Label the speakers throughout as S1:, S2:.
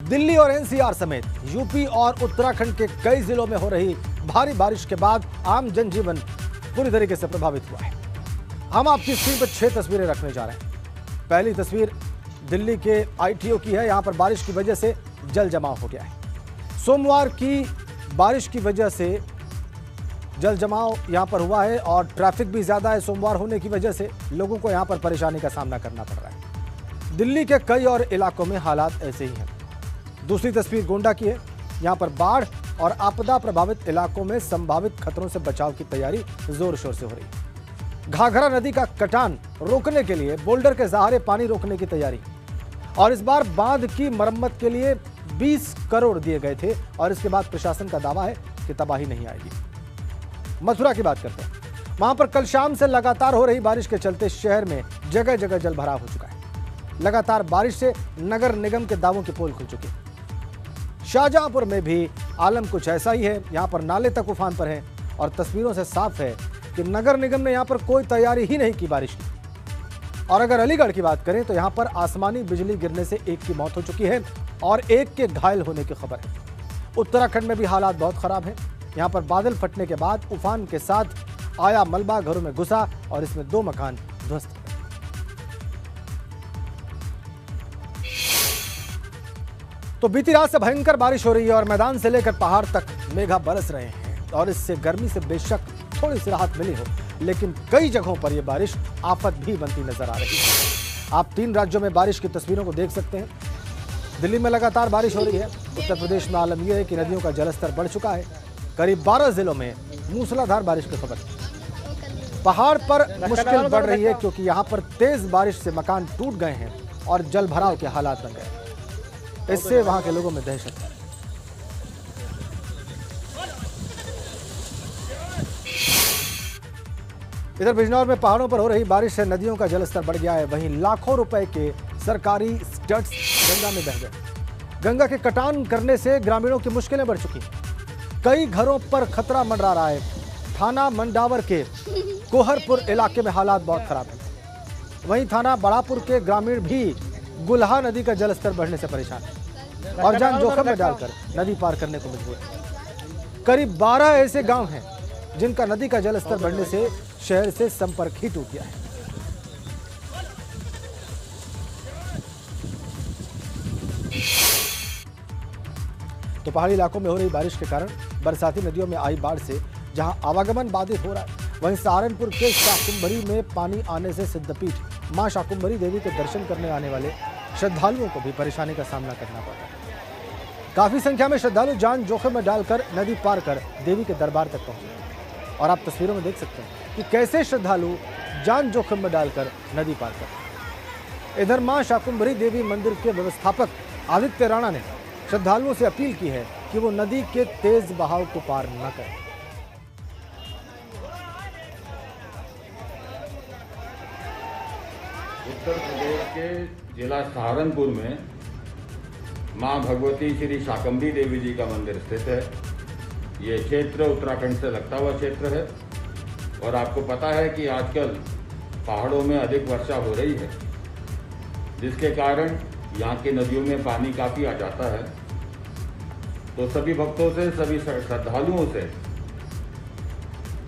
S1: दिल्ली और एनसीआर समेत यूपी और उत्तराखंड के कई जिलों में हो रही भारी बारिश के बाद आम जनजीवन पूरी तरीके से प्रभावित हुआ है। हम आपकी स्क्रीन पर 6 तस्वीरें रखने जा रहे हैं। पहली तस्वीर दिल्ली के आईटीओ की है। यहां पर बारिश की वजह से जल जमाव हो गया है। सोमवार की बारिश की वजह से जल जमाव यहां पर हुआ है और ट्रैफिक भी ज्यादा है। सोमवार होने की वजह से लोगों को यहां पर परेशानी का सामना करना पड़ रहा है। दिल्ली के कई और इलाकों में हालात ऐसे ही हैं। दूसरी तस्वीर गोंडा की है। यहां पर बाढ़ और आपदा प्रभावित इलाकों में संभावित खतरों से बचाव की तैयारी जोर शोर से हो रही है। घाघरा नदी का कटान रोकने के लिए बोल्डर के सहारे पानी रोकने की तैयारी और इस बार बांध की मरम्मत के लिए 20 करोड़ दिए गए थे और इसके बाद प्रशासन का दावा है कि तबाही नहीं आएगी। मथुरा की बात करते हैं। वहां पर कल शाम से लगातार हो रही बारिश के चलते शहर में जगह जगह जल भराव हो चुका है। लगातार बारिश से नगर निगम के दावों की पोल खुल चुकी है। शाहजहांपुर में भी आलम कुछ ऐसा ही है। यहां पर नाले तक उफान पर हैं और तस्वीरों से साफ है कि नगर निगम ने यहां पर कोई तैयारी ही नहीं की बारिश की। और अगर अलीगढ़ की बात करें तो यहां पर आसमानी बिजली गिरने से एक की मौत हो चुकी है और एक के घायल होने की खबर है। उत्तराखंड में भी हालात बहुत खराब हैं। यहां पर बादल फटने के बाद उफान के साथ आया मलबा घरों में घुसा और इसमें 2 मकान ध्वस्त। तो बीती रात से भयंकर बारिश हो रही है और मैदान से लेकर पहाड़ तक मेघा बरस रहे हैं और इससे गर्मी से बेशक थोड़ी सी राहत मिली हो, लेकिन कई जगहों पर यह बारिश आफत भी बनती नजर आ रही है। आप 3 राज्यों में बारिश की तस्वीरों को देख सकते हैं। दिल्ली में लगातार बारिश हो रही है। उत्तर प्रदेश में आलम यह है कि नदियों का जलस्तर बढ़ चुका है। करीब 12 जिलों में मूसलाधार बारिश की खबर है। पहाड़ पर मुश्किल बढ़ रही है क्योंकि यहां पर तेज बारिश से मकान टूट गए हैं और जल भराव के हालात बन गए। इससे वहां के लोगों में दहशत है। इधर बिजनौर में पहाड़ों पर हो रही बारिश से नदियों का जलस्तर बढ़ गया है। वहीं लाखों रुपए के सरकारी स्टड्स गंगा में बह गए। गंगा के कटान करने से ग्रामीणों की मुश्किलें बढ़ चुकी हैं। कई घरों पर खतरा मंडरा रहा है। थाना मंडावर के कोहरपुर इलाके में हालात बहुत खराब है। वहीं थाना बड़ापुर के ग्रामीण भी गुल्हा नदी का जलस्तर बढ़ने से परेशान है और जान जोखिम में डालकर नदी पार करने को मजबूर है। करीब 12 ऐसे गांव हैं जिनका नदी का जलस्तर बढ़ने से शहर से संपर्क ही टूट गया है। तो पहाड़ी इलाकों में हो रही बारिश के कारण बरसाती नदियों में आई बाढ़ से जहां आवागमन बाधित हो रहा है, वहीं सहारनपुर के शाकुंभरी में पानी आने से सिद्धपीठ मां शाकुंभरी देवी के दर्शन करने आने वाले श्रद्धालुओं को भी परेशानी का सामना करना पड़ रहा है। काफी संख्या में श्रद्धालु जान जोखिम में डालकर नदी पार कर देवी के दरबार तक पहुंचे और आप तस्वीरों में देख सकते हैं कि कैसे श्रद्धालु जान जोखिम में डालकर नदी पार कर। इधर मां शाकुंभरी देवी मंदिर के व्यवस्थापक आदित्य राणा ने श्रद्धालुओं से अपील की है कि वो नदी के तेज बहाव को पार न करें।
S2: उत्तर प्रदेश के जिला सहारनपुर में मां भगवती श्री शाकंभरी देवी जी का मंदिर स्थित है। ये क्षेत्र उत्तराखंड से लगता हुआ क्षेत्र है और आपको पता है कि आजकल पहाड़ों में अधिक वर्षा हो रही है, जिसके कारण यहाँ की नदियों में पानी काफ़ी आ जाता है। तो सभी भक्तों से, सभी श्रद्धालुओं से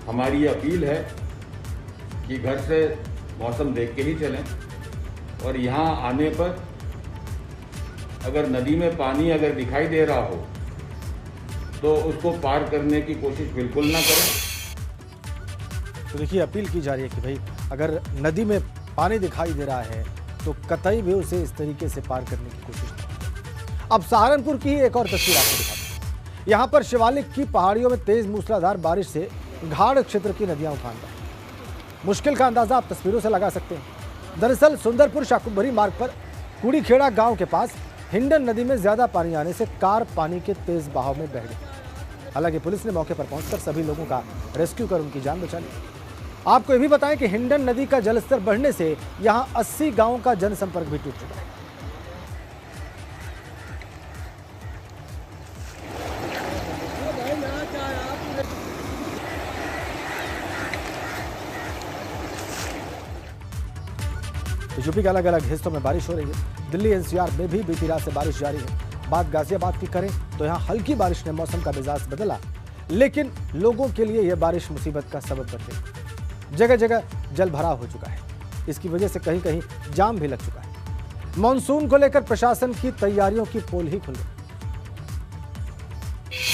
S2: हमारी अपील है कि घर से मौसम देख के ही चलें और यहाँ आने पर अगर नदी में पानी अगर दिखाई दे रहा हो तो उसको पार करने की कोशिश बिल्कुल ना करें।
S1: तो देखिए, अपील की जा रही है कि भाई अगर नदी में पानी दिखाई दे रहा है तो कतई भी उसे इस तरीके से पार करने की कोशिश नहीं। अब सहारनपुर की एक और तस्वीर आपको दिखाते हैं। यहाँ पर शिवालिक की पहाड़ियों में तेज मूसलाधार बारिश से घाड़ क्षेत्र की नदियां उफान पर। मुश्किल का अंदाजा आप तस्वीरों से लगा सकते हैं। दरअसल सुंदरपुर शाकुंभरी मार्ग पर कुड़ीखेड़ा गांव के पास हिंडन नदी में ज्यादा पानी आने से कार पानी के तेज बहाव में बह गई। हालांकि पुलिस ने मौके पर पहुंचकर सभी लोगों का रेस्क्यू कर उनकी जान बचा ली। आपको यह भी बताएं कि हिंडन नदी का जलस्तर बढ़ने से यहां 80 गांवों का जनसंपर्क भी टूट चुका है। यूपी के अलग अलग हिस्सों में बारिश हो रही है। दिल्ली एनसीआर में भी बीती रात से बारिश जारी है। बात गाजियाबाद की करें तो यहाँ हल्की बारिश ने मौसम का मिजाज बदला, लेकिन लोगों के लिए यह बारिश मुसीबत का सबब बन गई। जगह जगह जल भराव हो चुका है। इसकी वजह से कहीं कहीं जाम भी लग चुका है। मॉनसून को लेकर प्रशासन की तैयारियों की पोल ही खुल गई।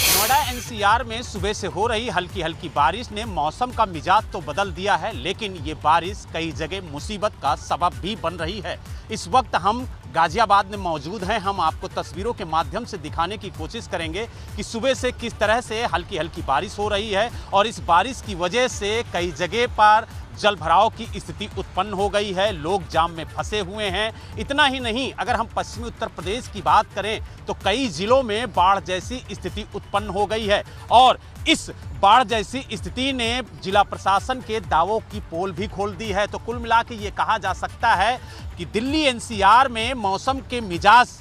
S3: नोएडा एनसीआर में सुबह से हो रही हल्की हल्की बारिश ने मौसम का मिजाज तो बदल दिया है, लेकिन ये बारिश कई जगह मुसीबत का सबब भी बन रही है। इस वक्त हम गाजियाबाद में मौजूद हैं। हम आपको तस्वीरों के माध्यम से दिखाने की कोशिश करेंगे कि सुबह से किस तरह से हल्की हल्की बारिश हो रही है और इस बारिश की वजह से कई जगह पर जल भराव की स्थिति उत्पन्न हो गई है। लोग जाम में फंसे हुए हैं। इतना ही नहीं, अगर हम पश्चिमी उत्तर प्रदेश की बात करें तो कई जिलों में बाढ़ जैसी स्थिति उत्पन्न हो गई है और इस बाढ़ जैसी स्थिति ने जिला प्रशासन के दावों की पोल भी खोल दी है। तो कुल मिला के ये कहा जा सकता है कि दिल्ली एनसीआर में मौसम के मिजाज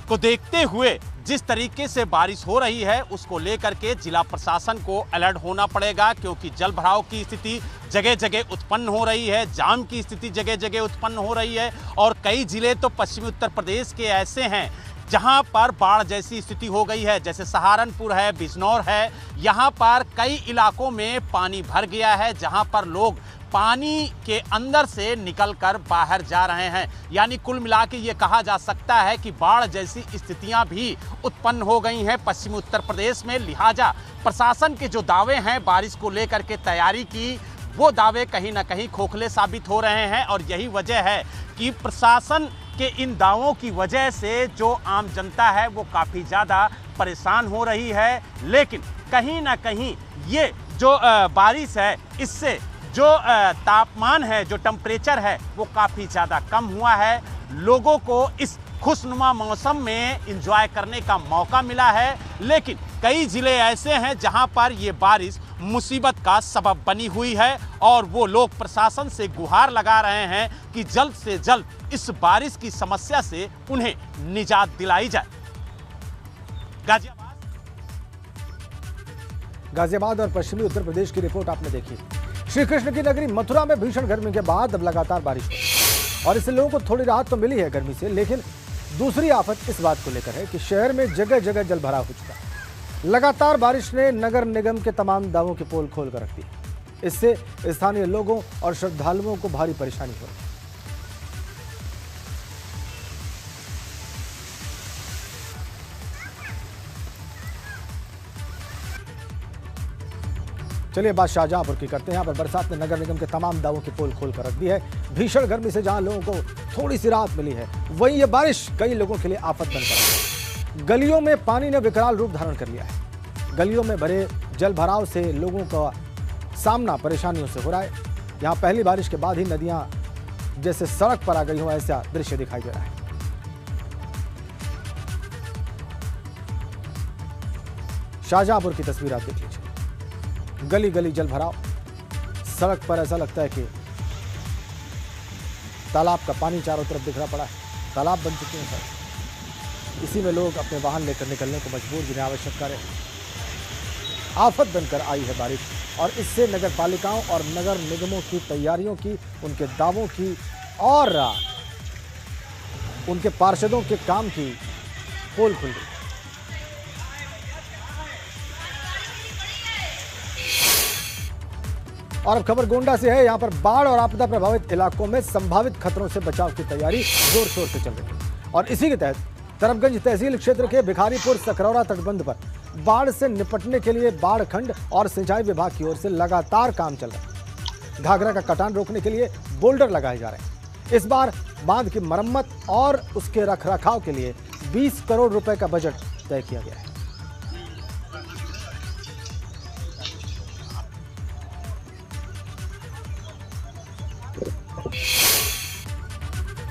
S3: को देखते हुए जिस तरीके से बारिश हो रही है उसको लेकर के जिला प्रशासन को अलर्ट होना पड़ेगा, क्योंकि जल भराव की स्थिति जगह जगह उत्पन्न हो रही है, जाम की स्थिति जगह जगह उत्पन्न हो रही है और कई जिले तो पश्चिमी उत्तर प्रदेश के ऐसे हैं जहां पर बाढ़ जैसी स्थिति हो गई है। जैसे सहारनपुर है, बिजनौर है, यहां पर कई इलाकों में पानी भर गया है, जहां पर लोग पानी के अंदर से निकलकर बाहर जा रहे हैं। यानी कुल मिला के ये कहा जा सकता है कि बाढ़ जैसी स्थितियां भी उत्पन्न हो गई हैं पश्चिमी उत्तर प्रदेश में। लिहाजा प्रशासन के जो दावे हैं बारिश को लेकर के तैयारी की, वो दावे कहीं ना कहीं खोखले साबित हो रहे हैं और यही वजह है कि प्रशासन के इन दावों की वजह से जो आम जनता है वो काफ़ी ज़्यादा परेशान हो रही है। लेकिन कहीं ना कहीं ये जो बारिश है इससे जो तापमान है, जो टेम्परेचर है वो काफ़ी ज़्यादा कम हुआ है। लोगों को इस खुशनुमा मौसम में एंजॉय करने का मौका मिला है, लेकिन कई ज़िले ऐसे हैं जहां पर ये बारिश मुसीबत का सबब बनी हुई है और वो लोग प्रशासन से गुहार लगा रहे हैं कि जल्द से जल्द इस बारिश की समस्या से उन्हें निजात दिलाई जाए।
S1: गाजियाबाद और पश्चिमी उत्तर प्रदेश की रिपोर्ट आपने देखी। श्री कृष्ण की नगरी मथुरा में भीषण गर्मी के बाद अब लगातार बारिश हुई और इससे लोगों को थोड़ी राहत तो मिली है गर्मी से, लेकिन दूसरी आफत इस बात को लेकर है कि शहर में जगह जगह जल भराव हो चुका है। लगातार बारिश ने नगर निगम के तमाम दावों की पोल खोल कर रख दी। इससे स्थानीय लोगों और श्रद्धालुओं को भारी परेशानी हो रही है। चलिए बात शाहजहांपुर की करते हैं। यहाँ पर बरसात ने नगर निगम के तमाम दावों की पोल खोल कर रख दी है। भीषण गर्मी से जहां लोगों को थोड़ी सी राहत मिली है, वहीं ये बारिश कई लोगों के लिए आफत बनकर आई है। गलियों में पानी ने विकराल रूप धारण कर लिया है। गलियों में भरे जल भराव से लोगों का सामना परेशानियों से हो रहा है। यहाँ पहली बारिश के बाद ही नदियां जैसे सड़क पर आ गई हो, ऐसा दृश्य दिखाई दे रहा है। शाहजहांपुर की तस्वीर आप देख लीजिए। गली गली जल भराव, सड़क पर ऐसा लगता है कि तालाब का पानी चारों तरफ बिखरा पड़ा है। तालाब बन चुके हैं सर, इसी में लोग अपने वाहन लेकर निकलने को मजबूर, जिन्हें आवश्यक कार्य आफत बनकर आई है बारिश। और इससे नगर पालिकाओं और नगर निगमों की तैयारियों की, उनके दावों की और उनके पार्षदों के काम की पोल खुल गई। और अब खबर गोंडा से है। यहां पर बाढ़ और आपदा प्रभावित इलाकों में संभावित खतरों से बचाव की तैयारी जोर शोर से चल रही है और इसी के तहत तरफगंज तहसील क्षेत्र के भिखारीपुर सकरौरा तटबंध पर बाढ़ से निपटने के लिए बाढ़ खंड और सिंचाई विभाग की ओर से लगातार काम चल रहा है। घाघरा का कटान रोकने के लिए बोल्डर लगाए जा रहे हैं। इस बार बांध की मरम्मत और उसके रखरखाव के लिए 20 करोड़ रुपए का बजट तय किया गया है।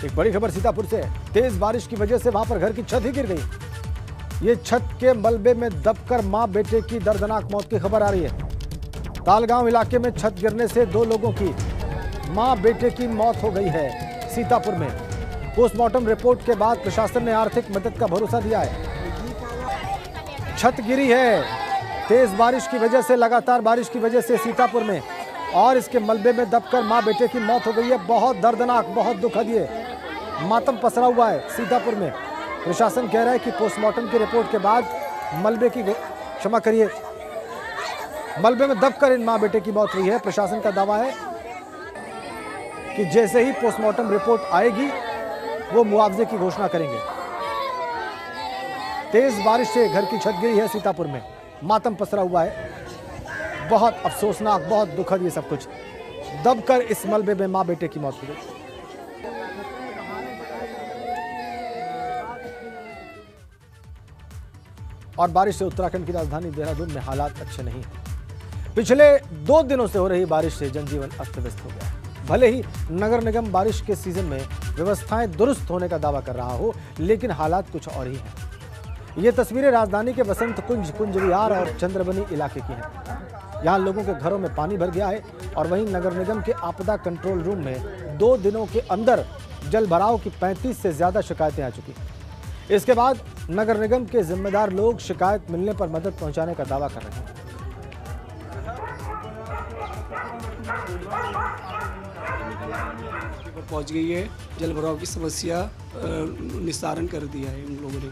S1: एक बड़ी खबर सीतापुर से है। तेज बारिश की वजह से वहां पर घर की छत ही गिर गई। ये छत के मलबे में दबकर मां बेटे की दर्दनाक मौत की खबर आ रही है। तालगांव इलाके में छत गिरने से 2 लोगों की मां बेटे की मौत हो गई है। सीतापुर में पोस्टमार्टम रिपोर्ट के बाद प्रशासन ने आर्थिक मदद का भरोसा दिया है। छत गिरी है तेज बारिश की वजह से, लगातार बारिश की वजह से सीतापुर में, और इसके मलबे में दबकर मां बेटे की मौत हो गई है। बहुत दर्दनाक, बहुत दुखद ये मातम पसरा हुआ है सीतापुर में। प्रशासन कह रहा है कि पोस्टमार्टम की रिपोर्ट के बाद मलबे में दबकर इन मां बेटे की मौत हुई है। प्रशासन का दावा है कि जैसे ही पोस्टमार्टम रिपोर्ट आएगी वो मुआवजे की घोषणा करेंगे। तेज बारिश से घर की छत गिरी है सीतापुर में, मातम पसरा हुआ है। बहुत अफसोसनाक, बहुत दुखद ये सब कुछ। दबकर इस मलबे में मां बेटे की मौत हुई। और बारिश से उत्तराखंड की राजधानी देहरादून में हालात अच्छे नहीं हैं। पिछले 2 दिनों से हो रही बारिश से जनजीवन अस्त व्यस्त हो गया है। भले ही नगर निगम बारिश के सीजन में व्यवस्थाएं दुरुस्त होने का दावा कर रहा हो, लेकिन हालात कुछ और ही हैं। ये तस्वीरें राजधानी के बसंत कुंज, कुंज विहार और चंद्रबनी इलाके की हैं। यहाँ लोगों के घरों में पानी भर गया है और वहीं नगर निगम के आपदा कंट्रोल रूम में 2 दिनों के अंदर जल भराव की 35 से ज्यादा शिकायतें आ चुकी हैं। इसके बाद नगर निगम के जिम्मेदार लोग शिकायत मिलने पर मदद पहुंचाने का दावा कर रहे हैं।
S4: पहुंच गई है, जल भराव की समस्या निस्तारण कर दिया है इन लोगों ने।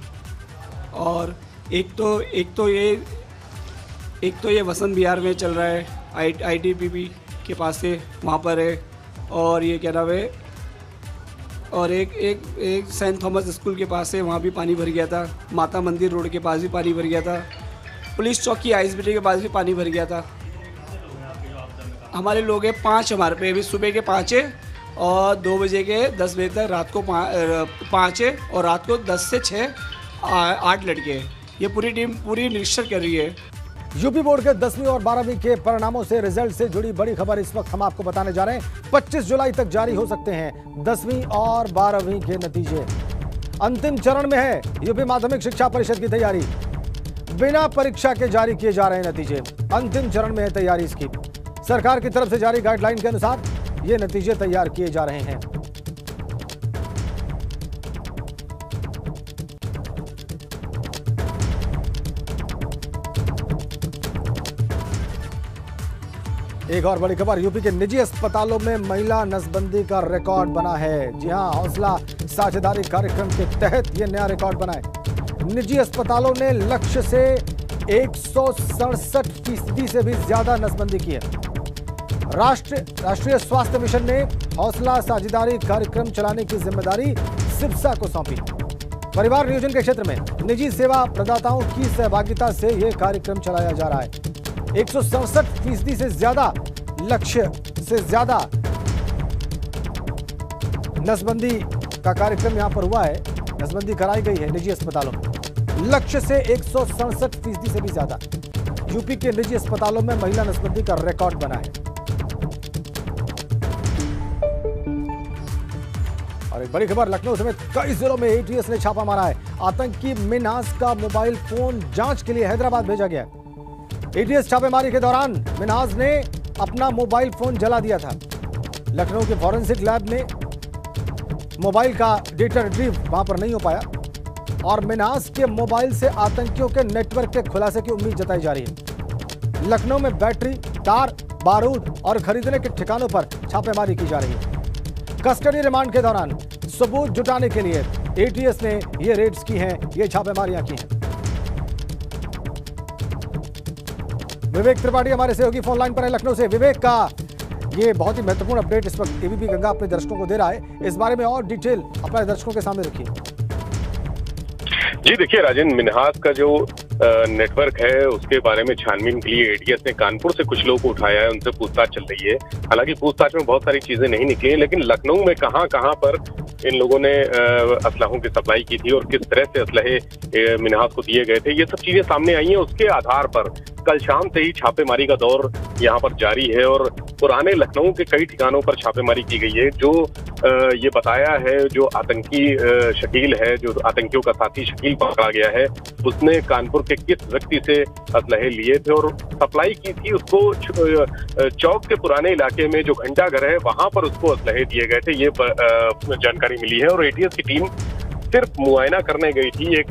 S4: और एक तो ये वसंत विहार में चल रहा है, ITBP के पास से वहाँ पर है। और ये क्या नाम है, और एक सेंट थॉमस स्कूल के पास से वहाँ भी पानी भर गया था। माता मंदिर रोड के पास भी पानी भर गया था। पुलिस चौकी ISBT के पास भी पानी भर गया था। हमारे लोग हैं 5, हमारे पे अभी सुबह के 5 है और 2 बजे के 10 बजे तक, रात को 5 है और रात को 10 से 6 8 लड़के हैं। ये पूरी टीम पूरी निरीक्षण कर रही है।
S1: यूपी बोर्ड के 10वीं और 12वीं के परिणामों से रिजल्ट से जुड़ी बड़ी खबर इस वक्त हम आपको बताने जा रहे हैं। 25 जुलाई तक जारी हो सकते हैं 10वीं और 12वीं के नतीजे। अंतिम चरण में है यूपी माध्यमिक शिक्षा परिषद की तैयारी। बिना परीक्षा के जारी किए जा रहे हैं नतीजे। अंतिम चरण में है तैयारी इसकी। सरकार की तरफ से जारी गाइडलाइन के अनुसार ये नतीजे तैयार किए जा रहे हैं। एक और बड़ी खबर, यूपी के निजी अस्पतालों में महिला नसबंदी का रिकॉर्ड बना है। जी हां, हौसला साझेदारी कार्यक्रम के तहत यह नया रिकॉर्ड बना है। निजी अस्पतालों ने लक्ष्य से 167% से भी ज्यादा नसबंदी की है। राष्ट्रीय स्वास्थ्य मिशन ने हौसला साझेदारी कार्यक्रम चलाने की जिम्मेदारी सिप्सा को सौंपी। परिवार नियोजन के क्षेत्र में निजी सेवा प्रदाताओं की सहभागिता से यह कार्यक्रम चलाया जा रहा है। 167% से ज्यादा लक्ष्य से ज्यादा नसबंदी का कार्यक्रम यहां पर हुआ है। नसबंदी कराई गई है निजी अस्पतालों में। लक्ष्य से 167% से भी ज्यादा यूपी के निजी अस्पतालों में महिला नसबंदी का रिकॉर्ड बना है। और एक बड़ी खबर, लखनऊ समेत कई जिलों में ATS ने छापा मारा है। आतंकी मिन्हास का मोबाइल फोन जांच के लिए हैदराबाद भेजा गया। ATS छापेमारी के दौरान मिन्हास ने अपना मोबाइल फोन जला दिया था। लखनऊ के फॉरेंसिक लैब ने मोबाइल का डेटा रिट्रीव वहां पर नहीं हो पाया और मिन्हास के मोबाइल से आतंकियों के नेटवर्क के खुलासे की उम्मीद जताई जा रही है। लखनऊ में बैटरी, तार, बारूद और खरीदने के ठिकानों पर छापेमारी की जा रही है। कस्टडी रिमांड के दौरान सबूत जुटाने के लिए ATS ने ये रेड्स की हैं, ये छापेमारियां की हैं। विवेक त्रिपाठी हमारे सहयोगी फोन लाइन पर है लखनऊ से। विवेक, का ये बहुत ही महत्वपूर्ण अपडेट इस वक्त ABP गंगा अपने दर्शकों को दे रहा है। इस बारे में और डिटेल अपने दर्शकों के सामने रखिए।
S5: जी देखिए राजन, मिन्हास का जो नेटवर्क है उसके बारे में छानबीन के लिए ATS ने कानपुर से कुछ लोगों को उठाया है, उनसे पूछताछ चल रही है। हालांकि पूछताछ में बहुत सारी चीजें नहीं निकली हैं, लेकिन लखनऊ में कहां पर इन लोगों ने असलहों की सप्लाई की थी और किस तरह से असलहे मिन्हास को दिए गए थे, ये सब चीजें सामने आई हैं। उसके आधार पर कल शाम से ही छापेमारी का दौर यहाँ पर जारी है और पुराने लखनऊ के कई ठिकानों पर छापेमारी की गई है। जो ये बताया है, जो आतंकी शकील है, जो आतंकियों का साथी शकील पकड़ा गया है, उसने कानपुर के किस व्यक्ति से असलहे लिए थे और सप्लाई की थी उसको। चौक के पुराने इलाके में जो घंटाघर है वहां पर उसको असलहे दिए गए थे, ये जानकारी मिली है। और ATS की टीम सिर्फ मुआयना करने गई थी, एक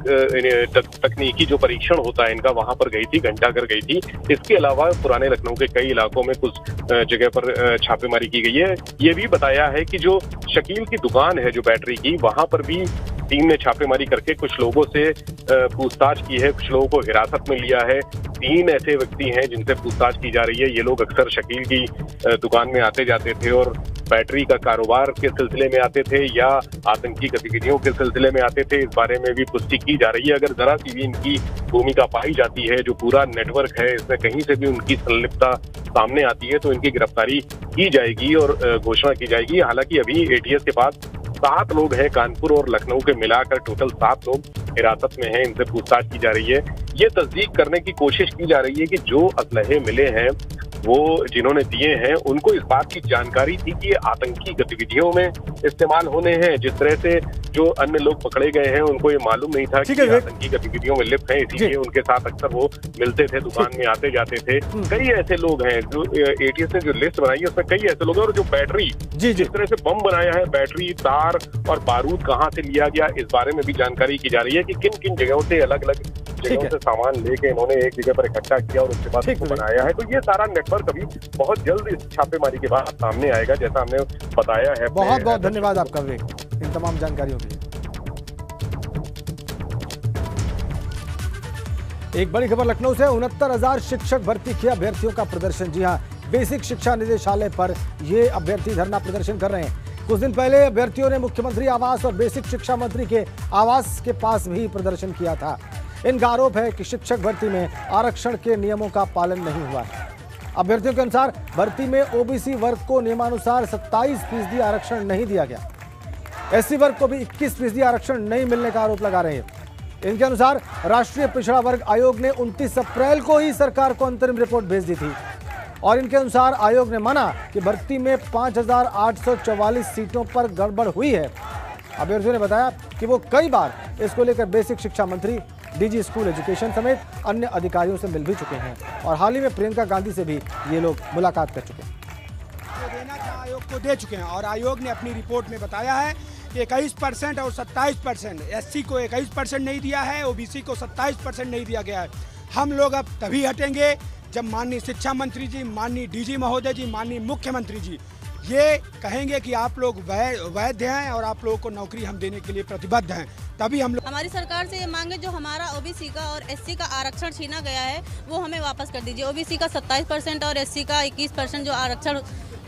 S5: तकनीकी जो परीक्षण होता है इनका, वहां पर गई थी, घंटाघर गई थी। इसके अलावा पुराने लखनऊ के कई इलाकों में कुछ जगह पर छापेमारी की गई है। ये भी बताया है कि जो शकील की दुकान है जो बैटरी की, वहां पर भी टीम ने छापेमारी करके कुछ लोगों से पूछताछ की है, कुछ लोगों को हिरासत में लिया है। 3 ऐसे व्यक्ति हैं जिनसे पूछताछ की जा रही है। ये लोग अक्सर शकील की दुकान में आते जाते थे और बैटरी का कारोबार के सिलसिले में आते थे या आतंकी गतिविधियों के सिलसिले में आते थे। इस बारे में भी पुष्टि की जा रही है। अगर जरा सी भी इनकी भूमिका पाई जाती है, जो पूरा नेटवर्क है इसमें कहीं से भी उनकी संलिप्तता सामने आती है, तो इनकी गिरफ्तारी की जाएगी और घोषणा की जाएगी। हालांकि अभी एटीएस के पास 7 लोग हैं, कानपुर और लखनऊ के मिलाकर टोटल 7 लोग हिरासत में हैं। इनसे पूछताछ की जा रही है। ये तस्दीक करने की कोशिश की जा रही है कि जो असलहे मिले हैं वो जिन्होंने दिए हैं उनको इस बात की जानकारी थी कि ये आतंकी गतिविधियों में इस्तेमाल होने हैं। जिस तरह से जो अन्य लोग पकड़े गए हैं उनको ये मालूम नहीं था कि आतंकी गतिविधियों में लिप्त हैं, इसीलिए उनके साथ अक्सर वो मिलते थे, दुकान में आते जाते थे। कई ऐसे लोग हैं जो एटीएस ने जो लिस्ट बनाई है उसमें कई ऐसे लोग हैं। और जो बैटरी जिस तरह से बम बनाया है, बैटरी, तार और बारूद कहाँ से लिया गया, इस बारे में भी जानकारी की जा रही है कि किन किन जगहों से अलग अलग जगहों से सामान लेके इन्होंने एक जगह पर इकट्ठा किया और उसके बाद उसको बनाया है। तो ये सारा नेटवर्क अभी बहुत जल्द इस छापेमारी के बाद सामने आएगा, जैसा हमने बताया है।
S1: बहुत बहुत धन्यवाद आपका विवेक इन तमाम जानकारियों के लिए। एक बड़ी खबर लखनऊ से, 69,000 शिक्षक भर्ती किए अभ्यर्थियों का प्रदर्शन। जी हां, बेसिक शिक्षा निदेशालय पर ये अभ्यर्थी धरना प्रदर्शन कर रहे हैं। कुछ दिन पहले अभ्यर्थियों ने मुख्यमंत्री आवास और बेसिक शिक्षा मंत्री के आवास के पास भी प्रदर्शन किया था। इनका आरोप है कि शिक्षक भर्ती में आरक्षण के नियमों का पालन नहीं हुआ है। अभ्यर्थियों के अनुसार भर्ती में ओबीसी वर्ग को नियमानुसार 27% आरक्षण नहीं दिया गया। एससी वर्ग को भी 21% आरक्षण नहीं मिलने का आरोप लगा रहे हैं। इनके अनुसार राष्ट्रीय पिछड़ा वर्ग आयोग ने 29 अप्रैल को ही सरकार को अंतरिम रिपोर्ट भेज दी थी और इनके अनुसार आयोग ने माना कि भर्ती में 5,844 सीटों पर गड़बड़ हुई है। अभ्यर्थियों ने बताया कि वो कई बार इसको लेकर बेसिक शिक्षा मंत्री, डीजी स्कूल एजुकेशन समेत अन्य अधिकारियों से मिल भी चुके हैं और हाल ही में प्रियंका गांधी से भी ये लोग मुलाकात कर चुके हैं।
S6: देना था आयोग को दे चुके हैं और आयोग ने अपनी रिपोर्ट में बताया है कि 21% और 27%, एससी को 21% नहीं दिया है, ओबीसी को 27% नहीं दिया गया है। हम लोग अब तभी हटेंगे जब माननीय शिक्षा मंत्री जी, माननीय डीजी महोदय जी, माननीय मुख्यमंत्री जी ये कहेंगे कि आप लोग वैध हैं और आप लोगों को नौकरी हम देने के लिए प्रतिबद्ध हैं, तभी हम लोग।
S7: हमारी सरकार से ये मांगे जो हमारा ओबीसी का और एससी का आरक्षण छीना गया है वो हमें वापस कर दीजिए। ओबीसी का 27% और एससी का 21% जो आरक्षण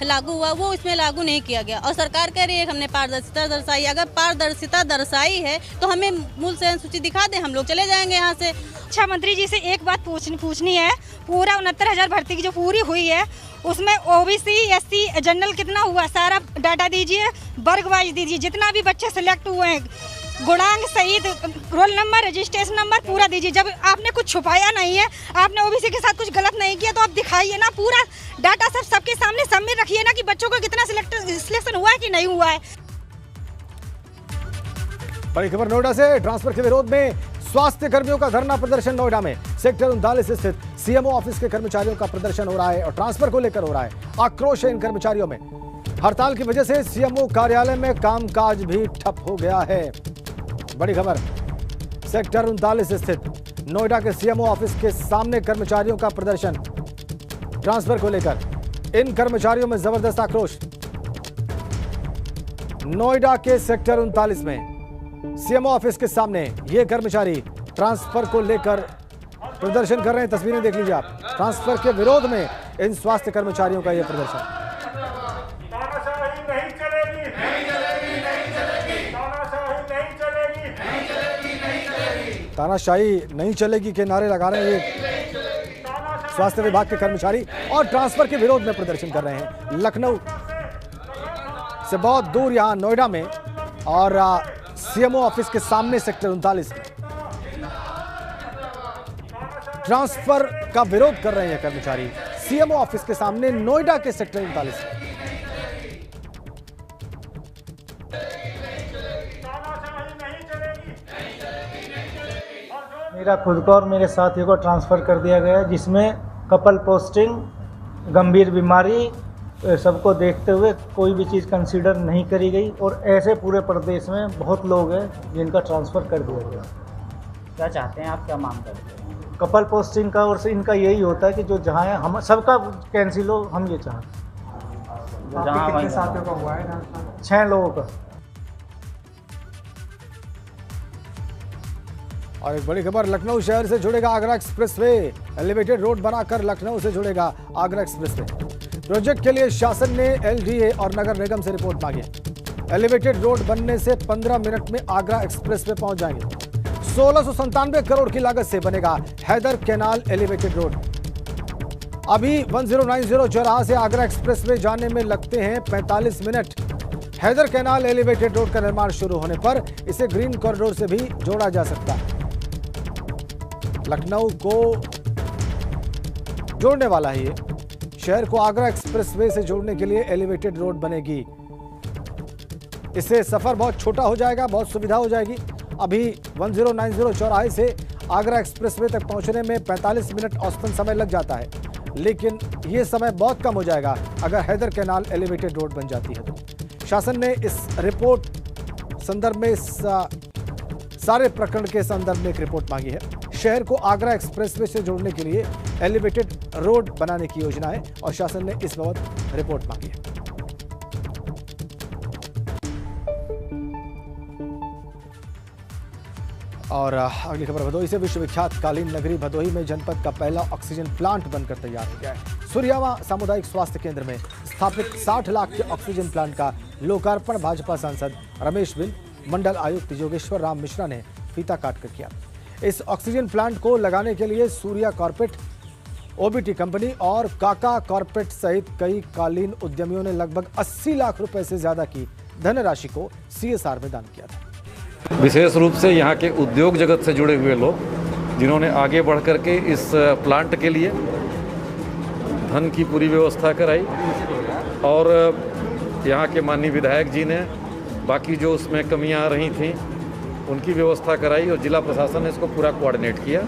S7: लागू हुआ वो इसमें लागू नहीं किया गया और सरकार कह रही है हमने पारदर्शिता दर्शाई। अगर पारदर्शिता दर्शाई है तो हमें मूल चयन सूची दिखा दें, हम लोग चले जाएंगे यहाँ से।
S8: शिक्षा मंत्री जी से एक बात पूछनी है, पूरा 69,000 भर्ती की जो पूरी हुई है उसमें ओबीसी, एससी, जनरल कितना हुआ सारा डाटा दीजिए, वर्ग वाइज दीजिए, जितना भी बच्चे सिलेक्ट हुए हैं, गुणांक सहित रोल नंबर, रजिस्ट्रेशन नंबर पूरा दीजिए। जब आपने कुछ छुपाया नहीं है, आपने ओबीसी के साथ कुछ गलत नहीं किया तो आप दिखाइए ना, पूरा डाटा सब सबके सामने सबमिट रखिए ना कि बच्चों को कितना सिलेक्शन हुआ है कि नहीं हुआ है।
S1: बड़ी खबर नोएडा से, ट्रांसफर के विरोध में स्वास्थ्य कर्मियों का धरना प्रदर्शन। नोएडा में सेक्टर 39 स्थित सीएमओ ऑफिस के कर्मचारियों का प्रदर्शन हो रहा है और ट्रांसफर को लेकर हो रहा है। आक्रोश है इन कर्मचारियों में। हड़ताल की वजह से सीएमओ कार्यालय में कामकाज भी ठप हो गया है। बड़ी खबर, सेक्टर 39 स्थित नोएडा के सीएमओ ऑफिस के सामने कर्मचारियों का प्रदर्शन ट्रांसफर को लेकर। इन कर्मचारियों में जबरदस्त आक्रोश। नोएडा के सेक्टर 39 में सीएमओ ऑफिस के सामने ये कर्मचारी ट्रांसफर को लेकर प्रदर्शन कर रहे हैं। तस्वीरें देख लीजिए आप। ट्रांसफर के विरोध में इन स्वास्थ्य कर्मचारियों का यह प्रदर्शन। तानाशाही नहीं चलेगी के नारे लगा रहे हैं ये स्वास्थ्य विभाग के कर्मचारी और ट्रांसफर के विरोध में प्रदर्शन कर रहे हैं। लखनऊ से बहुत दूर यहां नोएडा में और सीएमओ ऑफिस के सामने सेक्टर 39 में ट्रांसफर का विरोध कर रहे हैं कर्मचारी सीएमओ ऑफिस के सामने नोएडा के सेक्टर 39 में।
S9: मेरा खुद का और मेरे साथियों को ट्रांसफ़र कर दिया गया, जिसमें कपल पोस्टिंग, गंभीर बीमारी सबको देखते हुए कोई भी चीज़ कंसीडर नहीं करी गई और ऐसे पूरे प्रदेश में बहुत लोग हैं जिनका ट्रांसफ़र कर दिया गया।
S10: क्या चाहते हैं आप, क्या मांग करते हैं?
S9: कपल पोस्टिंग का और इनका यही होता है कि जो जहाँ है हम सबका कैंसिल हो, हम ये चाहते हैं।
S10: कितने
S9: साथियों का हुआ है? 6 लोगों का।
S1: और एक बड़ी खबर, लखनऊ शहर से जुड़ेगा आगरा एक्सप्रेसवे। एलिवेटेड रोड बनाकर लखनऊ से जुड़ेगा आगरा एक्सप्रेसवे। प्रोजेक्ट के लिए शासन ने एलडीए और नगर निगम से रिपोर्ट मांगी है। एलिवेटेड रोड बनने से 15 मिनट में आगरा एक्सप्रेसवे पहुंच जाएंगे। 1697 करोड़ की लागत से बनेगा हैदर कैनाल एलिवेटेड रोड। अभी 1090 चौराहा से आगरा एक्सप्रेसवे जाने में लगते हैं 45 minute. Haider canal elevated road का निर्माण शुरू होने पर इसे ग्रीन कॉरिडोर से भी जोड़ा जा सकता है। लखनऊ को जोड़ने वाला है ये। शहर को आगरा एक्सप्रेसवे से जोड़ने के लिए एलिवेटेड रोड बनेगी। इससे सफर बहुत छोटा हो जाएगा, बहुत सुविधा हो जाएगी। अभी 1090 चौराहे से आगरा एक्सप्रेसवे तक पहुंचने में 45 मिनट औसतन समय लग जाता है, लेकिन यह समय बहुत कम हो जाएगा अगर हैदर कैनाल एलिवेटेड रोड बन जाती है तो। शासन ने इस रिपोर्ट संदर्भ में सारे प्रकरण के संदर्भ में एक रिपोर्ट मांगी है। शहर को आगरा एक्सप्रेसवे से जोड़ने के लिए एलिवेटेड रोड बनाने की योजना है और शासन ने इस बाबत रिपोर्ट मांगी है। और अगली खबर भदोही से। विश्वविख्यात कालीन नगरी भदोही में जनपद का पहला ऑक्सीजन प्लांट बनकर तैयार हो गया है। सूर्यावा सामुदायिक स्वास्थ्य केंद्र में स्थापित 60 लाख के ऑक्सीजन प्लांट का लोकार्पण भाजपा सांसद रमेश बिन, मंडल आयुक्त योगेश्वर राम मिश्रा ने फीता काटकर किया। इस ऑक्सीजन प्लांट को लगाने के लिए सूर्या कॉर्पोरेट, ओबीटी कंपनी और काका कॉर्पोरेट सहित कई कालीन उद्यमियों ने लगभग 80 लाख रुपए से ज्यादा की धनराशि को सीएसआर में दान किया था।
S11: विशेष रूप से यहाँ के उद्योग जगत से जुड़े हुए लोग, जिन्होंने आगे बढ़ करके इस प्लांट के लिए धन की पूरी व्यवस्था कराई और यहाँ के माननीय विधायक जी ने बाकी जो उसमें कमियां आ रही थीं उनकी व्यवस्था कराई और जिला प्रशासन ने इसको पूरा कोऑर्डिनेट किया।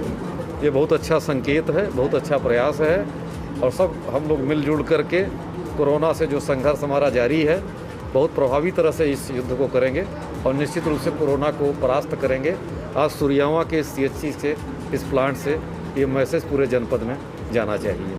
S11: ये बहुत अच्छा संकेत है, बहुत अच्छा प्रयास है और सब हम लोग मिलजुल करके कोरोना से जो संघर्ष हमारा जारी है बहुत प्रभावी तरह से इस युद्ध को करेंगे और निश्चित रूप से कोरोना को परास्त करेंगे। आज सूर्यावा के CHC से, इस प्लांट से ये मैसेज पूरे जनपद में जाना चाहिए।